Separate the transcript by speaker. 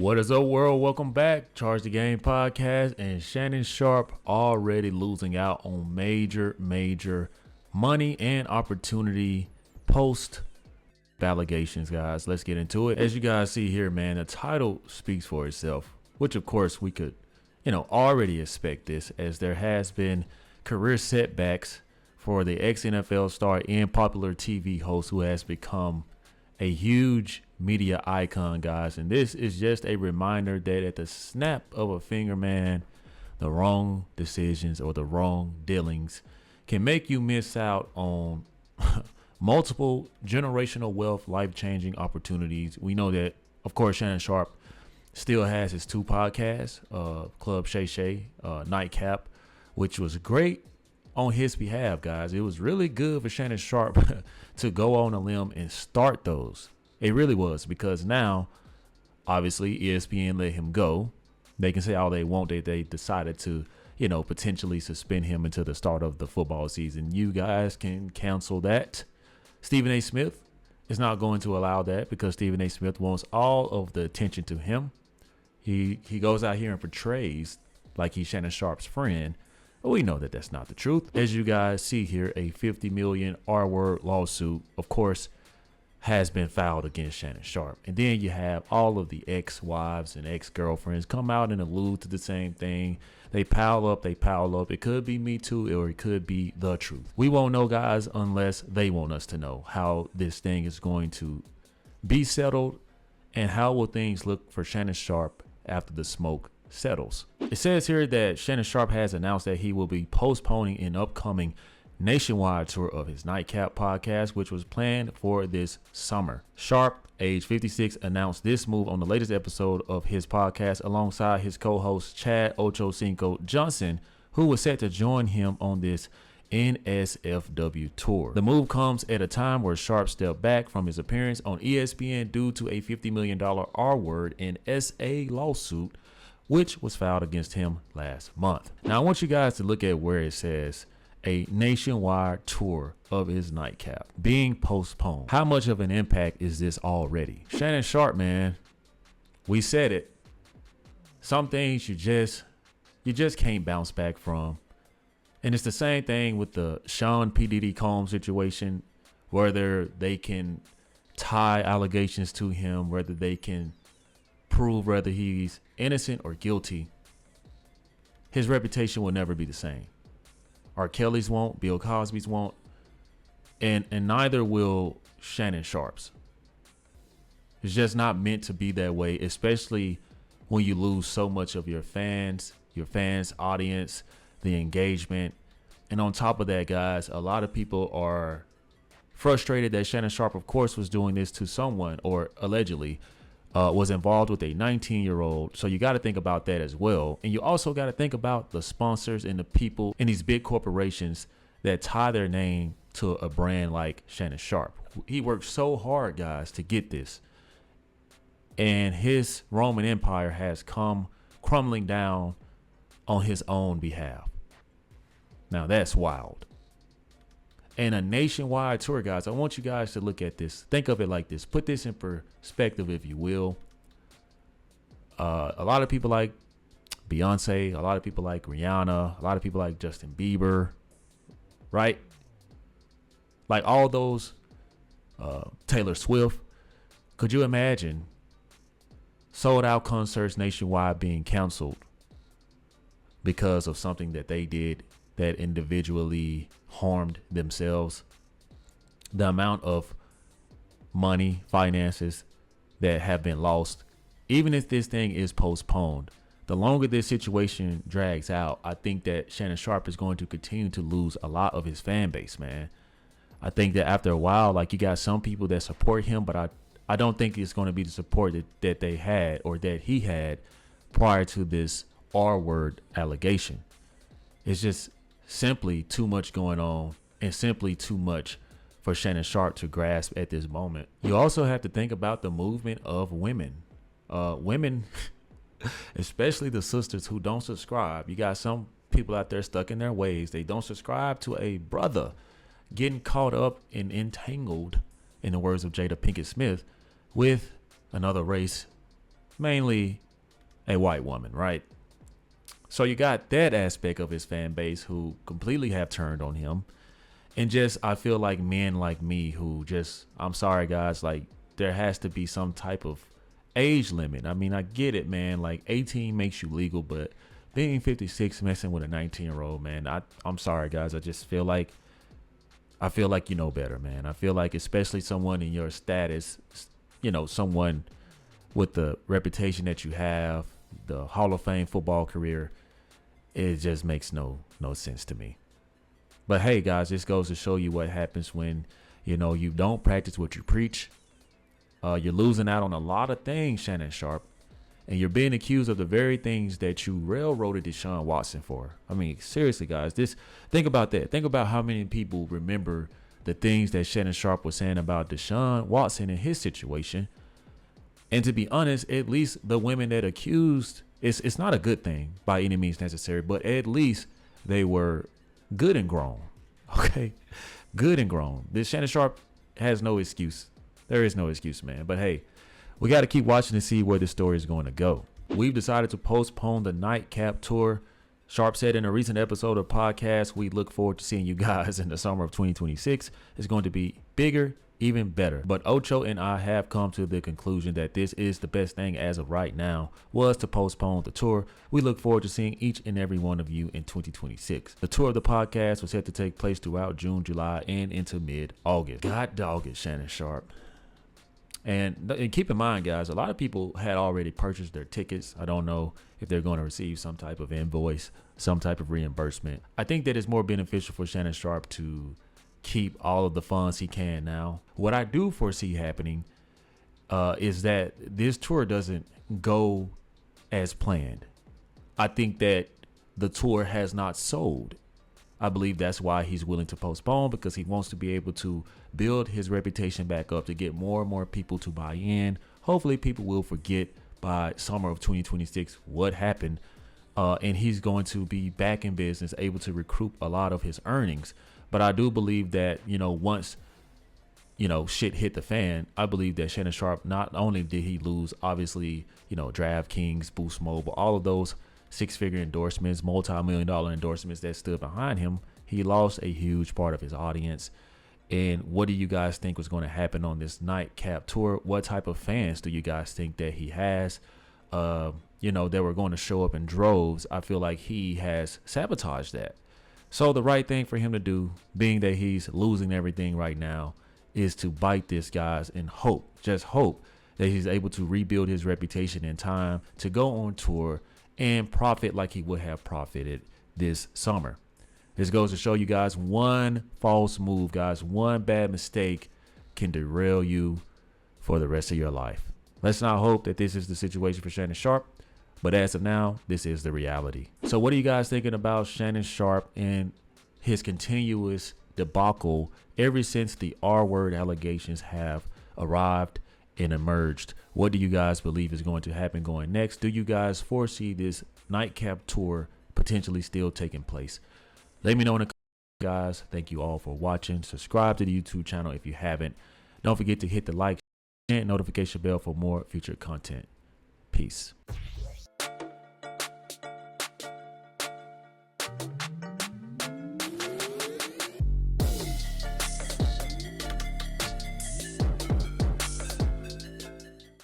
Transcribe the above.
Speaker 1: What is up, world? Welcome back. Charge the Game podcast, and Shannon Sharpe already losing out on major money and opportunity post allegations, guys. Let's get into it. As you guys see here, man, the title speaks for itself, which of course we could, already expect this, as there has been career setbacks for the ex-NFL star and popular TV host who has become a huge media icon, guys. And this is just a reminder that at the snap of a finger, man, the wrong decisions or the wrong dealings can make you miss out on multiple generational wealth, life-changing opportunities. We know that, of course, Shannon Sharpe still has his two podcasts, Club Shay Shay, Nightcap, which was great on his behalf, guys. It was really good for Shannon Sharpe to go on a limb and start those. It really was, because now, obviously, ESPN let him go. They can say all they want. They decided to, potentially suspend him until the start of the football season. You guys can cancel that. Stephen A. Smith is not going to allow that, because Stephen A. Smith wants all of the attention to him. He goes out here and portrays like he's Shannon Sharpe's friend. But we know that that's not the truth. As you guys see here, a $50 million R-word lawsuit, of course, has been filed against Shannon Sharpe. And then you have all of the ex-wives and ex-girlfriends come out and allude to the same thing. They pile up. It could be Me Too, or it could be the truth. We won't know, guys, unless they want us to know how this thing is going to be settled, and how will things look for Shannon Sharpe after the smoke settles. It says here that Shannon Sharpe has announced that he will be postponing an upcoming nationwide tour of his Nightcap podcast, which was planned for this summer. Sharpe, age 56, announced this move on the latest episode of his podcast alongside his co-host Chad Ochocinco Johnson, who was set to join him on this NSFW tour. The move comes at a time where Sharpe stepped back from his appearance on ESPN due to a $50 million R-word and SA lawsuit, which was filed against him last month. Now, I want you guys to look at where it says a nationwide tour of his Nightcap being postponed. How much of an impact is this already? Shannon Sharpe, man, we said it. Some things you just can't bounce back from. And it's the same thing with the Sean P. Diddy Combs situation, whether they can tie allegations to him, whether they can prove whether he's innocent or guilty. His reputation will never be the same. R. Kelly's won't, Bill Cosby's won't, and neither will Shannon Sharpe's. It's just not meant to be that way, especially when you lose so much of your fans, audience, the engagement. And on top of that, guys, a lot of people are frustrated that Shannon Sharpe, of course, was doing this to someone, or allegedly was involved with a 19-year-old. So you got to think about that as well. And you also got to think about the sponsors and the people in these big corporations that tie their name to a brand like Shannon Sharpe. He worked so hard, guys, to get this. And his Roman Empire has come crumbling down on his own behalf. Now, that's wild. And a nationwide tour, guys, I want you guys to look at this. Think of it like this. Put this in perspective, if you will. A lot of people like Beyonce, a lot of people like Rihanna, a lot of people like Justin Bieber, right? Like all those, Taylor Swift. Could you imagine sold out concerts nationwide being canceled because of something that they did that individually harmed themselves? The amount of money, finances that have been lost, even if this thing is postponed, the longer this situation drags out, I think that Shannon Sharpe is going to continue to lose a lot of his fan base, man. I think that after a while, like, you got some people that support him, but I don't think it's going to be the support that they had, or that he had, prior to this R-word allegation. It's just simply too much going on, and simply too much for Shannon Sharpe to grasp at this moment. You also have to think about the movement of women. Women, especially the sisters who don't subscribe. You got some people out there stuck in their ways. They don't subscribe to a brother getting caught up and entangled, in the words of Jada Pinkett Smith, with another race mainly a white woman, right? So you got that aspect of his fan base who completely have turned on him. And just, I feel like men like me who just, I'm sorry guys, like there has to be some type of age limit. I mean, I get it, man. Like 18 makes you legal, but being 56 messing with a 19-year-old, man, I'm sorry guys. I feel like you know better, man. I feel like especially someone in your status, you know, someone with the reputation that you have, the Hall of Fame football career, it just makes no sense to me. But hey guys, this goes to show you what happens when, you know, you don't practice what you preach. You're losing out on a lot of things, Shannon Sharpe, and you're being accused of the very things that you railroaded Deshaun Watson for. I mean, seriously guys, think about that. Think about how many people remember the things that Shannon Sharpe was saying about Deshaun Watson and his situation. And to be honest, at least the women that accused, it's not a good thing by any means necessary, but at least they were good and grown. Okay, good and grown. This Shannon Sharpe has no excuse. There is no excuse, man. But hey, we got to keep watching to see where this story is going to go. We've decided to postpone the nightcap tour. Sharpe said in a recent episode of podcast, we look forward to seeing you guys in the summer of 2026. It's going to be bigger, even better. But Ocho and I have come to the conclusion that this is the best thing as of right now, was to postpone the tour. We look forward to seeing each and every one of you in 2026. The tour of the podcast was set to take place throughout June, July, and into mid-August. God dog it, Shannon Sharpe. And keep in mind, guys, a lot of people had already purchased their tickets. I don't know if they're going to receive some type of invoice, some type of reimbursement. I think that it's more beneficial for Shannon Sharpe to keep all of the funds he can now. What I do foresee happening is that this tour doesn't go as planned. I think that the tour has not sold. I believe that's why he's willing to postpone, because he wants to be able to build his reputation back up to get more and more people to buy in. Hopefully people will forget by summer of 2026 what happened, and he's going to be back in business, able to recoup a lot of his earnings. But I do believe that, you know, once, you know, shit hit the fan, I believe that Shannon Sharpe, not only did he lose, obviously, you know, DraftKings, Boost Mobile, all of those six-figure endorsements, multi-million-dollar endorsements that stood behind him, he lost a huge part of his audience. And what do you guys think was going to happen on this nightcap tour? What type of fans do you guys think that he has? You know, that were going to show up in droves. I feel like he has sabotaged that. So the right thing for him to do, being that he's losing everything right now, is to bite this, guys, and hope, just hope, that he's able to rebuild his reputation in time to go on tour and profit like he would have profited this summer. This goes to show you guys, one false move, guys, one bad mistake can derail you for the rest of your life. Let's not hope that this is the situation for Shannon Sharpe, but as of now, this is the reality. So what are you guys thinking about Shannon Sharpe and his continuous debacle ever since the R-word allegations have arrived and emerged? What do you guys believe is going to happen going next? Do you guys foresee this nightcap tour potentially still taking place? Let me know in the comments, guys. Thank you all for watching. Subscribe to the YouTube channel if you haven't. Don't forget to hit the like and notification bell for more future content. Peace.